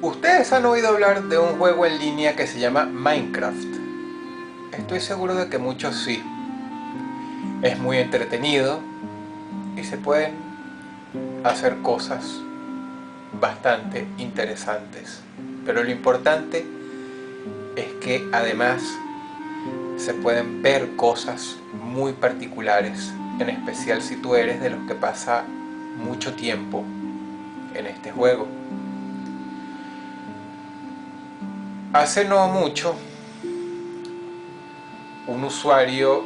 Ustedes han oído hablar de un juego en línea que se llama Minecraft. Estoy seguro de que muchos sí. Es muy entretenido y se pueden hacer cosas bastante interesantes. Pero lo importante es que además se pueden ver cosas muy particulares, en especial si tú eres de los que pasa mucho tiempo en este juego. Hace no mucho, un usuario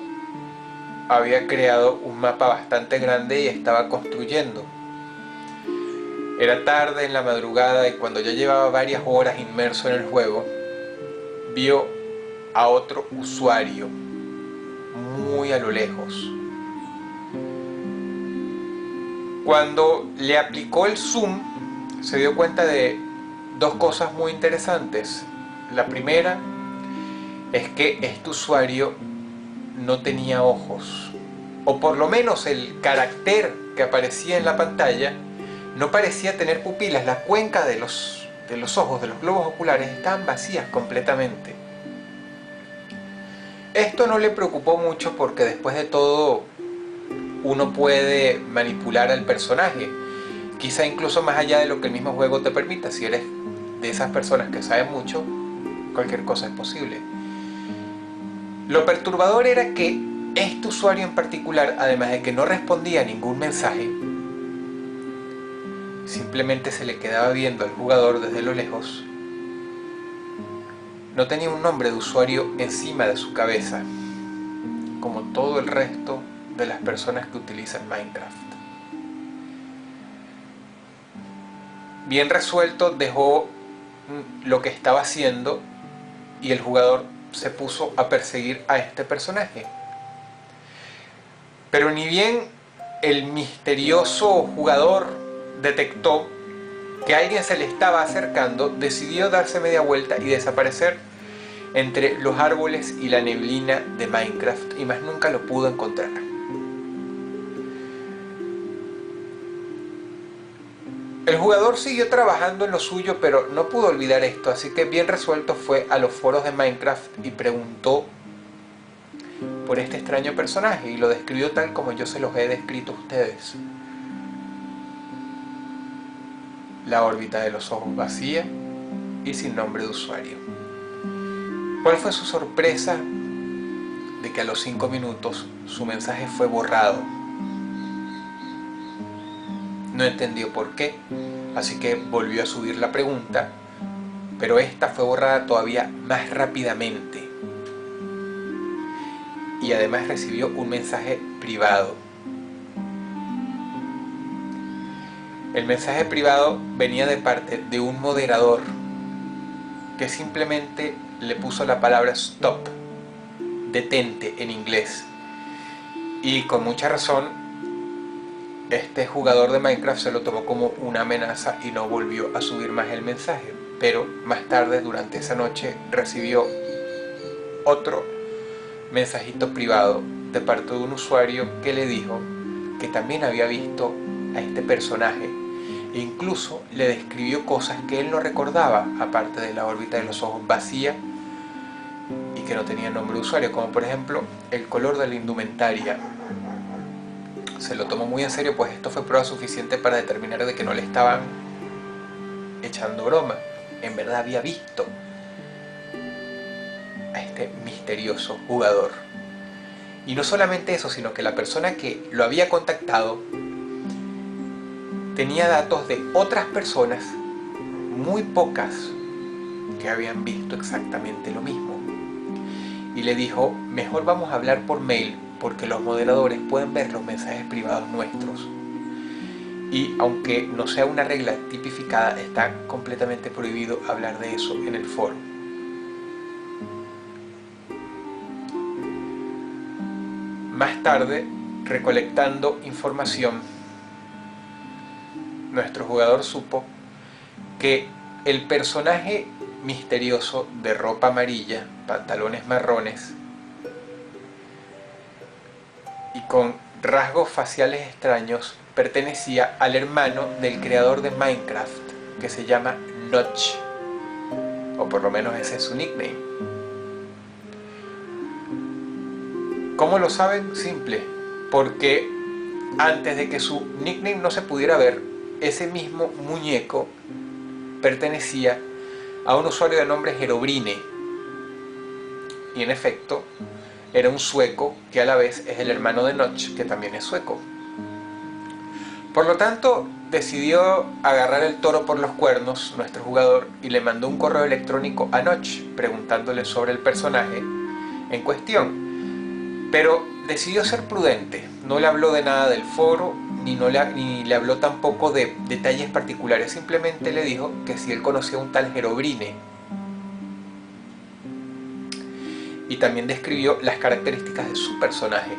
había creado un mapa bastante grande y estaba construyendo. Era tarde en la madrugada y cuando ya llevaba varias horas inmerso en el juego, vio a otro usuario muy a lo lejos. Cuando le aplicó el zoom, se dio cuenta de dos cosas muy interesantes. La primera es que este usuario no tenía ojos, o por lo menos el carácter que aparecía en la pantalla no parecía tener pupilas. La cuenca de los ojos, de los globos oculares, estaban vacías completamente. Esto no le preocupó mucho porque después de todo uno puede manipular al personaje, quizá incluso más allá de lo que el mismo juego te permita. Si eres de esas personas que saben mucho, cualquier cosa es posible. Lo perturbador era que este usuario en particular, además de que no respondía a ningún mensaje, simplemente se le quedaba viendo al jugador desde lo lejos. No tenía un nombre de usuario encima de su cabeza, como todo el resto de las personas que utilizan Minecraft. Bien resuelto, dejó lo que estaba haciendo y el jugador se puso a perseguir a este personaje. Pero ni bien el misterioso jugador detectó que alguien se le estaba acercando, decidió darse media vuelta y desaparecer entre los árboles y la neblina de Minecraft, y más nunca lo pudo encontrar. El jugador siguió trabajando en lo suyo, pero no pudo olvidar esto, así que bien resuelto fue a los foros de Minecraft y preguntó por este extraño personaje, y lo describió tal como yo se los he descrito a ustedes. La órbita de los ojos vacía y sin nombre de usuario. ¿Cuál fue su sorpresa? De que a los 5 minutos su mensaje fue borrado. No entendió por qué, así que volvió a subir la pregunta, pero esta fue borrada todavía más rápidamente. Y además recibió un mensaje privado. El mensaje privado venía de parte de un moderador que simplemente le puso la palabra stop, detente en inglés. Y con mucha razón, este jugador de Minecraft se lo tomó como una amenaza y no volvió a subir más el mensaje. Pero más tarde, durante esa noche, recibió otro mensajito privado de parte de un usuario que le dijo que también había visto a este personaje e incluso le describió cosas que él no recordaba, aparte de la órbita de los ojos vacía y que no tenía nombre de usuario, como por ejemplo el color de la indumentaria. Se lo tomó muy en serio, pues esto fue prueba suficiente para determinar de que no le estaban echando broma. En verdad había visto a este misterioso jugador. Y no solamente eso, sino que la persona que lo había contactado tenía datos de otras personas, muy pocas, que habían visto exactamente lo mismo. Y le dijo, mejor vamos a hablar por mail, porque los moderadores pueden ver los mensajes privados nuestros. Y aunque no sea una regla tipificada, está completamente prohibido hablar de eso en el foro. Más tarde, recolectando información, nuestro jugador supo que el personaje misterioso de ropa amarilla, pantalones marrones y con rasgos faciales extraños pertenecía al hermano del creador de Minecraft, que se llama Notch. o por lo menos ese es su nickname. ¿Cómo lo saben? Simple, porque antes de que su nickname no se pudiera ver, ese mismo muñeco pertenecía a un usuario de nombre Herobrine, y en efecto era un sueco que a la vez es el hermano de Notch, que también es sueco. Por lo tanto, decidió agarrar el toro por los cuernos nuestro jugador y le mandó un correo electrónico a Notch preguntándole sobre el personaje en cuestión, pero decidió ser prudente. No le habló de nada del foro, ni le habló tampoco de detalles particulares. Simplemente le dijo que si él conocía a un tal Herobrine, y también describió las características de su personaje.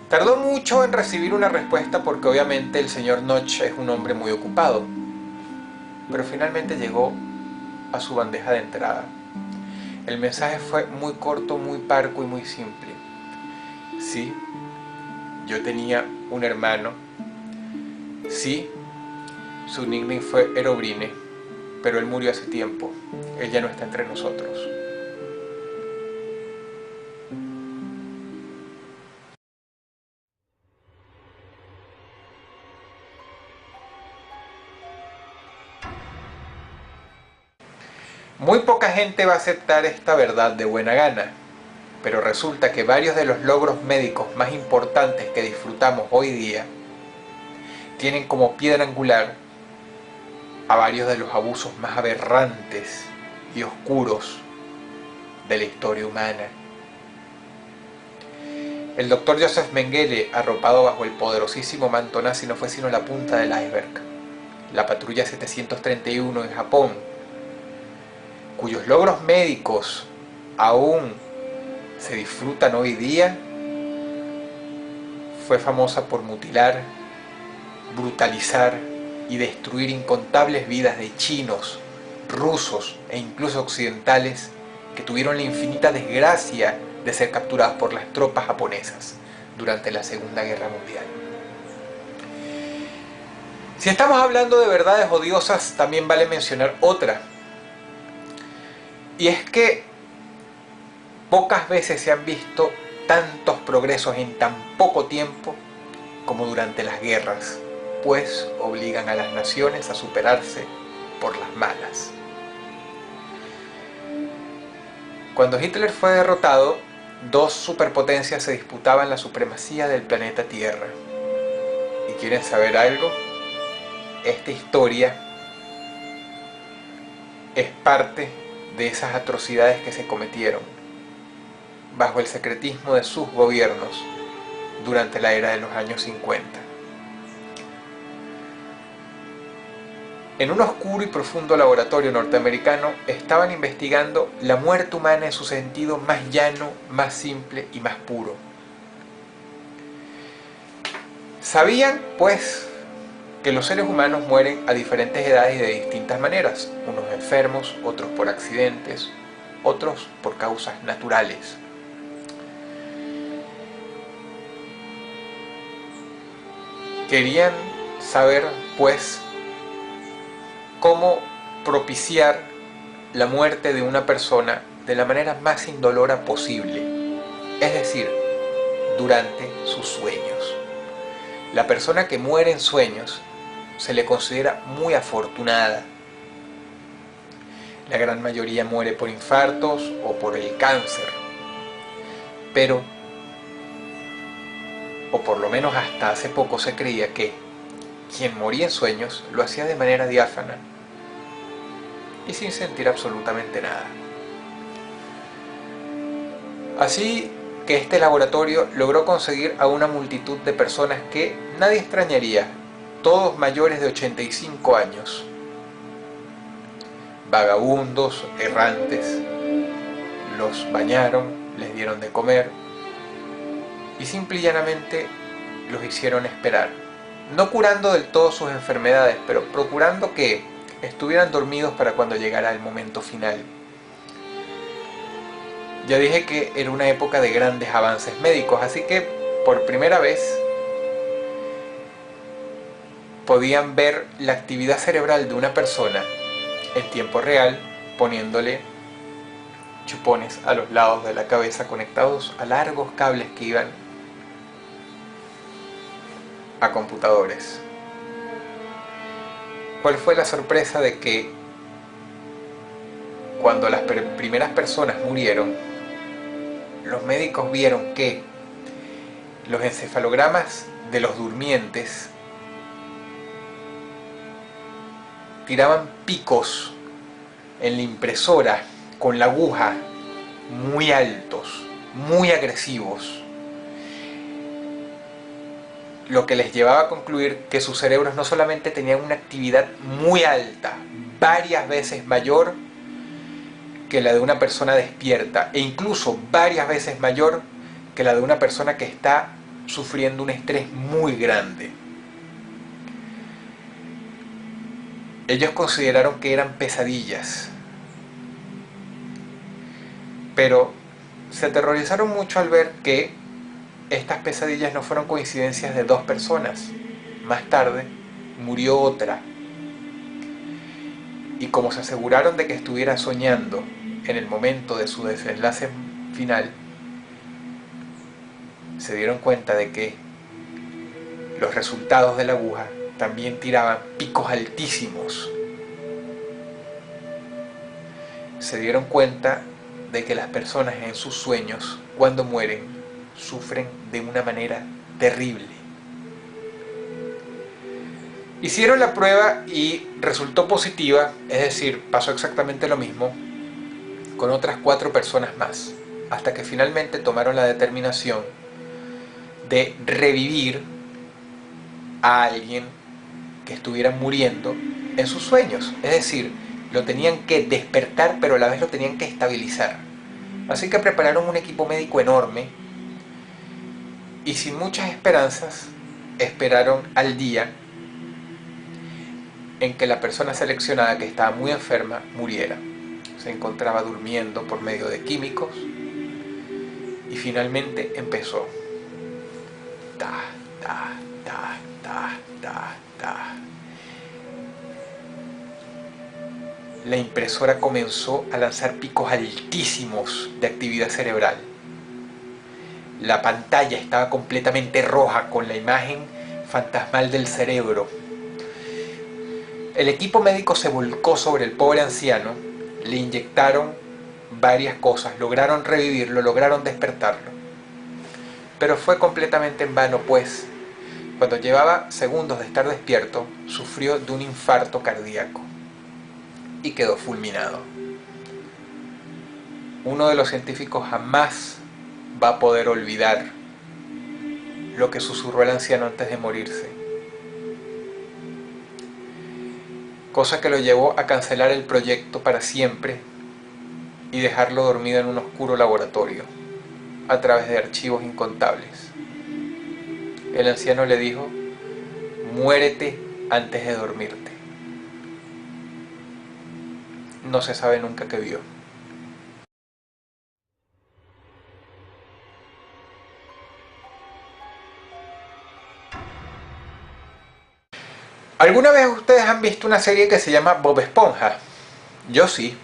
Tardó mucho en recibir una respuesta porque obviamente el señor Notch es un hombre muy ocupado, pero finalmente llegó a su bandeja de entrada. El mensaje fue muy corto, muy parco y muy simple. Sí, yo tenía un hermano. Sí, su nickname fue Herobrine, pero él murió hace tiempo. Él ya no está entre nosotros. Muy poca gente va a aceptar esta verdad de buena gana, pero resulta que varios de los logros médicos más importantes que disfrutamos hoy día tienen como piedra angular a varios de los abusos más aberrantes y oscuros de la historia humana. El doctor Joseph Mengele, arropado bajo el poderosísimo manto nazi, no fue sino la punta del iceberg. La patrulla 731 en Japón, cuyos logros médicos aún se disfrutan hoy día, fue famosa por mutilar, brutalizar y destruir incontables vidas de chinos, rusos e incluso occidentales que tuvieron la infinita desgracia de ser capturados por las tropas japonesas durante la Segunda Guerra Mundial. Si estamos hablando de verdades odiosas, también vale mencionar otra, y es que pocas veces se han visto tantos progresos en tan poco tiempo como durante las guerras, pues obligan a las naciones a superarse por las malas. Cuando Hitler fue derrotado, dos superpotencias se disputaban la supremacía del planeta Tierra. ¿Y quieren saber algo? Esta historia es parte de esas atrocidades que se cometieron bajo el secretismo de sus gobiernos durante la era de los años 50. En un oscuro y profundo laboratorio norteamericano estaban investigando la muerte humana en su sentido más llano, más simple y más puro. Sabían, pues, que los seres humanos mueren a diferentes edades y de distintas maneras, unos enfermos, otros por accidentes, otros por causas naturales. Querían saber, pues, cómo propiciar la muerte de una persona de la manera más indolora posible, es decir, durante sus sueños. La persona que muere en sueños se le considera muy afortunada. La gran mayoría muere por infartos o por el cáncer, pero, o por lo menos hasta hace poco se creía que quien moría en sueños lo hacía de manera diáfana y sin sentir absolutamente nada. Así que este laboratorio logró conseguir a una multitud de personas que nadie extrañaría, todos mayores de 85 años, vagabundos, errantes. Los bañaron, les dieron de comer y simple y llanamente los hicieron esperar, no curando del todo sus enfermedades, pero procurando que estuvieran dormidos para cuando llegara el momento final. Ya dije que era una época de grandes avances médicos, así que por primera vez podían ver la actividad cerebral de una persona en tiempo real, poniéndole chupones a los lados de la cabeza conectados a largos cables que iban a computadores. ¿Cuál fue la sorpresa de que cuando las primeras personas murieron, los médicos vieron que los encefalogramas de los durmientes tiraban picos en la impresora con la aguja muy altos, muy agresivos, lo que les llevaba a concluir que sus cerebros no solamente tenían una actividad muy alta, varias veces mayor que la de una persona despierta, e incluso varias veces mayor que la de una persona que está sufriendo un estrés muy grande. Ellos consideraron que eran pesadillas, pero se aterrorizaron mucho al ver que estas pesadillas no fueron coincidencias de dos personas. Más tarde murió otra, y como se aseguraron de que estuviera soñando en el momento de su desenlace final, se dieron cuenta de que los resultados de la aguja también tiraban picos altísimos. Se dieron cuenta de que las personas en sus sueños, cuando mueren, sufren de una manera terrible. Hicieron la prueba y resultó positiva, es decir, pasó exactamente lo mismo con otras 4 personas más, hasta que finalmente tomaron la determinación de revivir a alguien que estuviera muriendo en sus sueños, es decir, lo tenían que despertar, pero a la vez lo tenían que estabilizar. Así que prepararon un equipo médico enorme y sin muchas esperanzas esperaron al día en que la persona seleccionada, que estaba muy enferma, muriera. Se encontraba durmiendo por medio de químicos y finalmente empezó. Ta, ta, ta, ta, ta, ta. La impresora comenzó a lanzar picos altísimos de actividad cerebral. La pantalla estaba completamente roja con la imagen fantasmal del cerebro. El equipo médico se volcó sobre el pobre anciano, le inyectaron varias cosas, lograron revivirlo, lograron despertarlo. Pero fue completamente en vano, pues cuando llevaba segundos de estar despierto, sufrió de un infarto cardíaco y quedó fulminado. Uno de los científicos jamás va a poder olvidar lo que susurró el anciano antes de morirse, cosa que lo llevó a cancelar el proyecto para siempre y dejarlo dormido en un oscuro laboratorio a través de archivos incontables. El anciano le dijo: muérete antes de dormirte. No se sabe nunca qué vio. ¿Alguna vez ustedes han visto una serie que se llama Bob Esponja? Yo sí,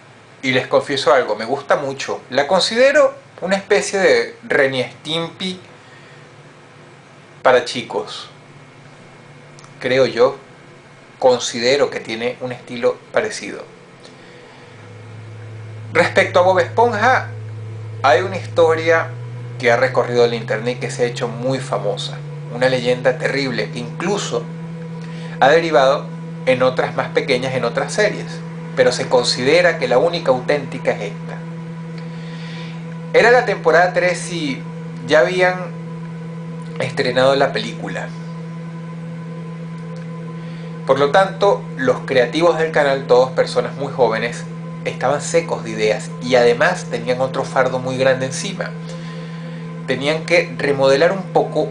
y les confieso algo, me gusta mucho. La considero una especie de Ren y Stimpy para chicos. Creo yo, considero que tiene un estilo parecido. Respecto a Bob Esponja, hay una historia que ha recorrido el internet que se ha hecho muy famosa. Una leyenda terrible que incluso ha derivado en otras más pequeñas, en otras series, pero se considera que la única auténtica es esta. Era la temporada 3 y ya habían estrenado la película. Por lo tanto, los creativos del canal, todos personas muy jóvenes, estaban secos de ideas y además tenían otro fardo muy grande encima. Tenían que remodelar un poco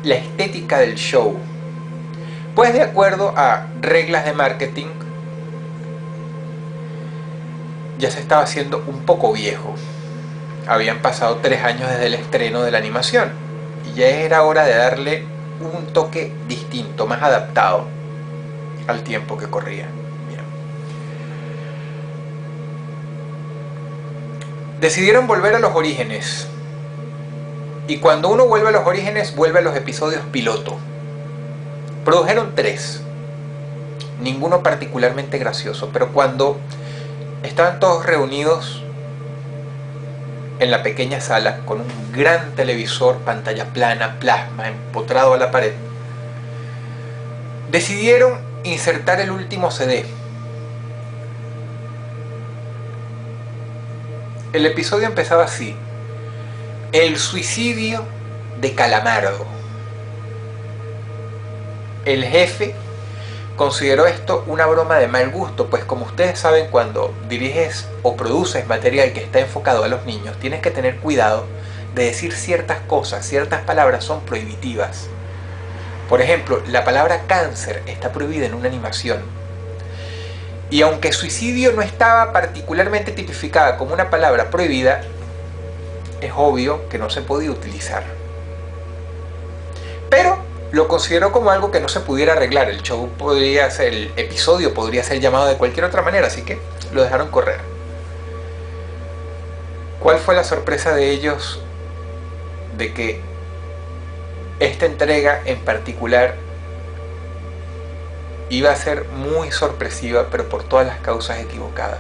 la estética del show. Pues de acuerdo a reglas de marketing, ya se estaba haciendo un poco viejo. Habían pasado 3 años desde el estreno de la animación y ya era hora de darle un toque distinto, más adaptado al tiempo que corría. Bien. Decidieron volver a los orígenes. Y cuando uno vuelve a los orígenes, vuelve a los episodios piloto. Produjeron 3. Ninguno particularmente gracioso, pero cuando estaban todos reunidos en la pequeña sala con un gran televisor, pantalla plana, plasma, empotrado a la pared, decidieron insertar el último CD. El episodio empezaba así: el suicidio de Calamardo. El jefe consideró esto una broma de mal gusto, pues como ustedes saben, cuando diriges o produces material que está enfocado a los niños, tienes que tener cuidado de decir ciertas cosas, ciertas palabras son prohibitivas. Por ejemplo, la palabra cáncer está prohibida en una animación. Y aunque suicidio no estaba particularmente tipificada como una palabra prohibida, es obvio que no se podía utilizar. Pero lo consideró como algo que no se pudiera arreglar. El show podría ser, el episodio podría ser llamado de cualquier otra manera, así que lo dejaron correr. ¿Cuál fue la sorpresa de ellos de que esta entrega en particular iba a ser muy sorpresiva, pero por todas las causas equivocadas?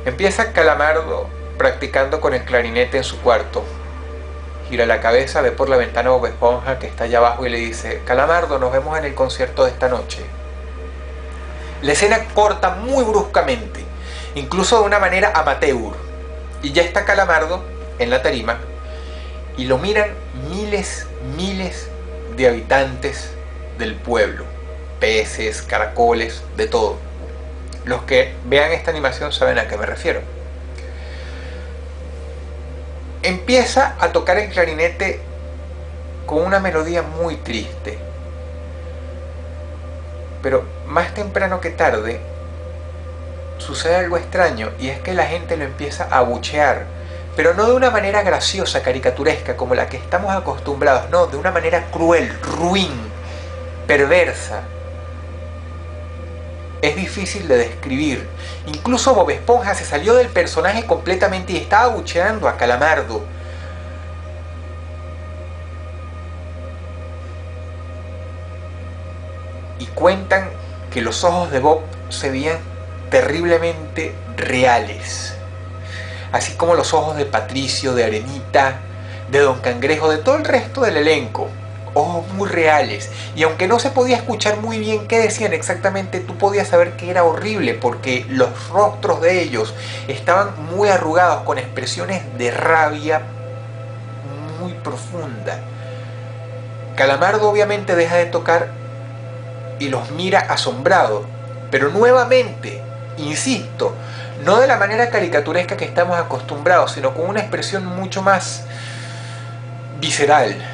Empieza Calamardo practicando con el clarinete en su cuarto. Gira la cabeza, ve por la ventana a Bob Esponja, que está allá abajo, y le dice: Calamardo, nos vemos en el concierto de esta noche. La escena corta muy bruscamente, incluso de una manera amateur, y ya está Calamardo en la tarima, y lo miran miles de habitantes del pueblo, peces, caracoles, de todo. Los que vean esta animación saben a qué me refiero. Empieza a tocar el clarinete con una melodía muy triste. Pero más temprano que tarde sucede algo extraño, y es que la gente lo empieza a abuchear, pero no de una manera graciosa, caricaturesca, como la que estamos acostumbrados, no, de una manera cruel, ruin, perversa. Es difícil de describir. Incluso Bob Esponja se salió del personaje completamente y estaba abucheando a Calamardo. Y cuentan que los ojos de Bob se veían terriblemente reales. Así como los ojos de Patricio, de Arenita, de Don Cangrejo, de todo el resto del elenco. Ojos muy reales, y aunque no se podía escuchar muy bien qué decían exactamente, tú podías saber que era horrible, porque los rostros de ellos estaban muy arrugados, con expresiones de rabia muy profunda. Calamardo obviamente deja de tocar y los mira asombrado, pero nuevamente, insisto, no de la manera caricaturesca que estamos acostumbrados, sino con una expresión mucho más visceral.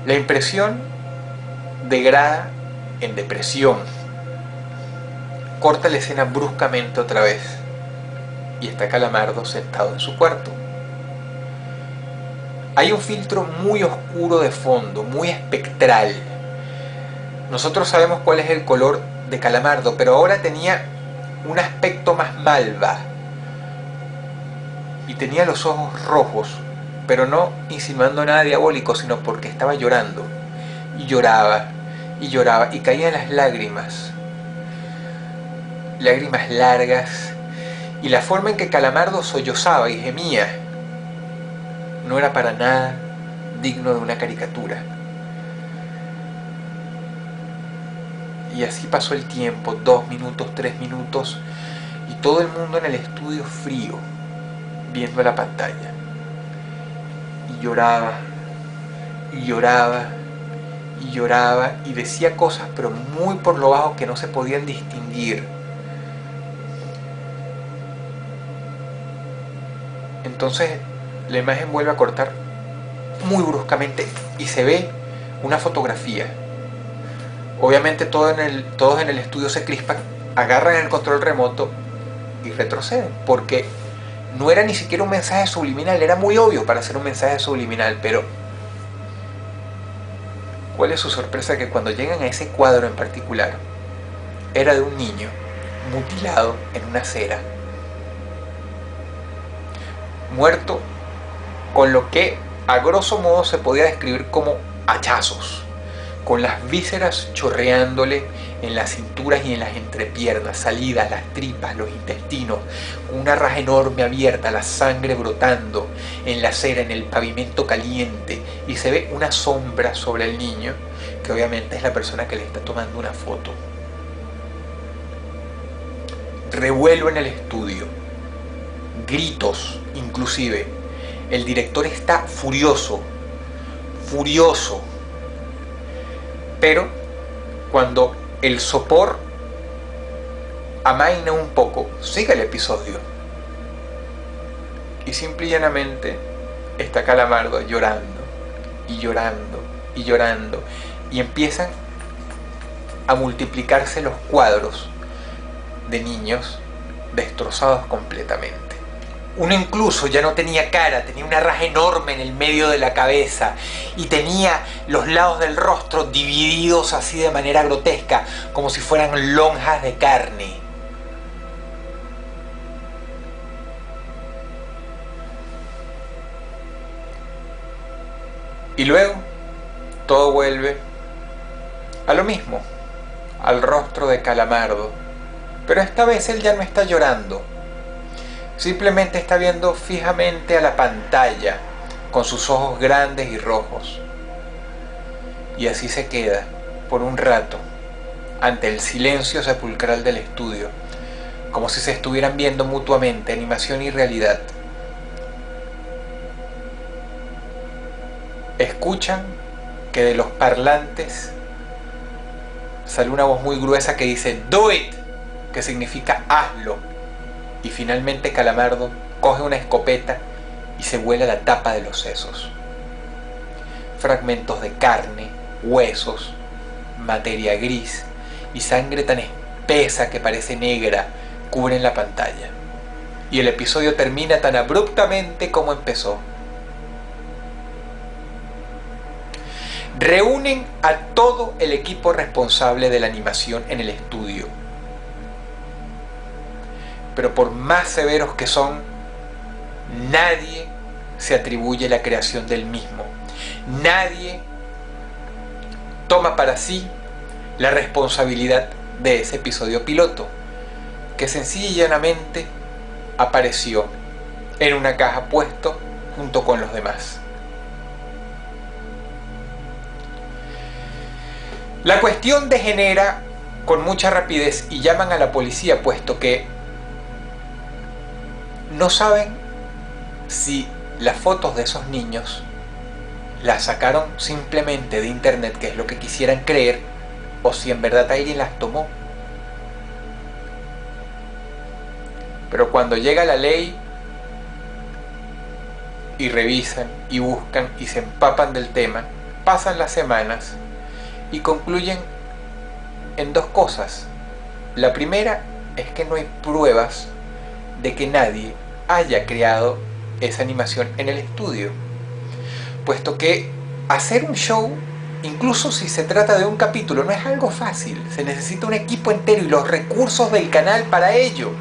La impresión degrada en depresión. Corta la escena bruscamente otra vez y está Calamardo sentado en su cuarto. Hay un filtro muy oscuro de fondo, muy espectral. Nosotros sabemos cuál es el color de Calamardo, pero ahora tenía un aspecto más malva y tenía los ojos rojos, pero no insinuando nada diabólico, sino porque estaba llorando, y lloraba, y lloraba, y caían las lágrimas largas, y la forma en que Calamardo sollozaba y gemía no era para nada digno de una caricatura. Y así pasó el tiempo, 2 minutos, 3 minutos, y todo el mundo en el estudio frío, viendo la pantalla. Y lloraba, y lloraba, y lloraba, y decía cosas pero muy por lo bajo que no se podían distinguir. Entonces la imagen vuelve a cortar muy bruscamente y se ve una fotografía. Obviamente todos en el estudio se crispan, agarran el control remoto y retroceden, porque no era ni siquiera un mensaje subliminal, era muy obvio para ser un mensaje subliminal, pero ¿cuál es su sorpresa? Que cuando llegan a ese cuadro en particular, era de un niño mutilado en una acera, muerto con lo que a grosso modo se podía describir como hachazos, con las vísceras chorreándole en las cinturas y en las entrepiernas, salidas, las tripas, los intestinos, una raja enorme abierta, la sangre brotando en la acera, en el pavimento caliente, y se ve una sombra sobre el niño, que obviamente es la persona que le está tomando una foto. Revuelo en el estudio, gritos inclusive. El director está furioso, pero cuando el sopor amaina un poco, sigue el episodio y simple y llanamente está Calamardo llorando y llorando y llorando, y empiezan a multiplicarse los cuadros de niños destrozados completamente. Uno incluso ya no tenía cara, tenía una raja enorme en el medio de la cabeza y tenía los lados del rostro divididos así de manera grotesca, como si fueran lonjas de carne. Y luego todo vuelve a lo mismo, al rostro de Calamardo, pero esta vez él ya no está llorando. Simplemente está viendo fijamente a la pantalla con sus ojos grandes y rojos. Y así se queda por un rato ante el silencio sepulcral del estudio, como si se estuvieran viendo mutuamente animación y realidad. Escuchan que de los parlantes sale una voz muy gruesa que dice "Do it", que significa hazlo. Y finalmente Calamardo coge una escopeta y se vuela la tapa de los sesos. Fragmentos de carne, huesos, materia gris y sangre tan espesa que parece negra cubren la pantalla. Y el episodio termina tan abruptamente como empezó. Reúnen a todo el equipo responsable de la animación en el estudio. Pero por más severos que son, nadie se atribuye la creación del mismo. Nadie toma para sí la responsabilidad de ese episodio piloto, que sencilla y llanamente apareció en una caja puesto junto con los demás. La cuestión degenera con mucha rapidez y llaman a la policía, puesto que no saben si las fotos de esos niños las sacaron simplemente de internet, que es lo que quisieran creer, o si en verdad alguien las tomó. Pero cuando llega la ley y revisan y buscan y se empapan del tema, pasan las semanas y concluyen en dos cosas. La primera es que no hay pruebas de que nadie haya creado esa animación en el estudio, puesto que hacer un show, incluso si se trata de un capítulo, no es algo fácil. Se necesita un equipo entero y los recursos del canal para ello,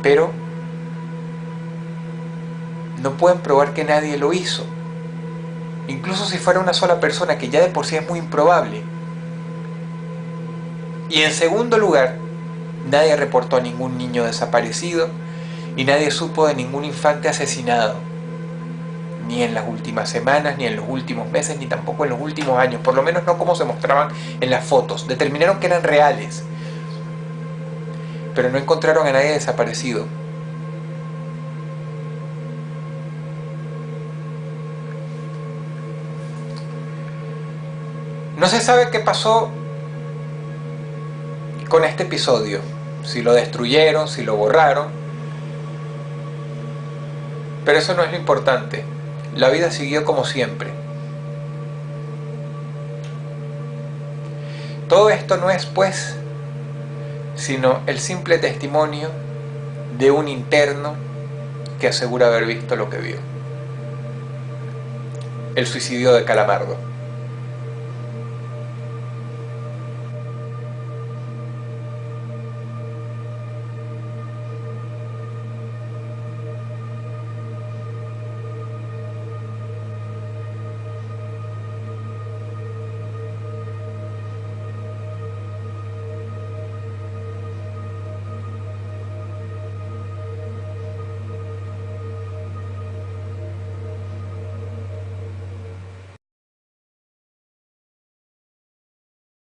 pero no pueden probar que nadie lo hizo, incluso si fuera una sola persona, que ya de por sí es muy improbable. Y en segundo lugar, nadie reportó a ningún niño desaparecido y nadie supo de ningún infante asesinado, ni en las últimas semanas, ni en los últimos meses, ni tampoco en los últimos años, por lo menos no como se mostraban en las fotos. Determinaron que eran reales, pero no encontraron a nadie desaparecido. No se sabe qué pasó con este episodio, si lo destruyeron, si lo borraron, pero eso no es lo importante. La vida siguió como siempre. Todo esto no es, pues, sino el simple testimonio de un interno que asegura haber visto lo que vio: el suicidio de Calamardo.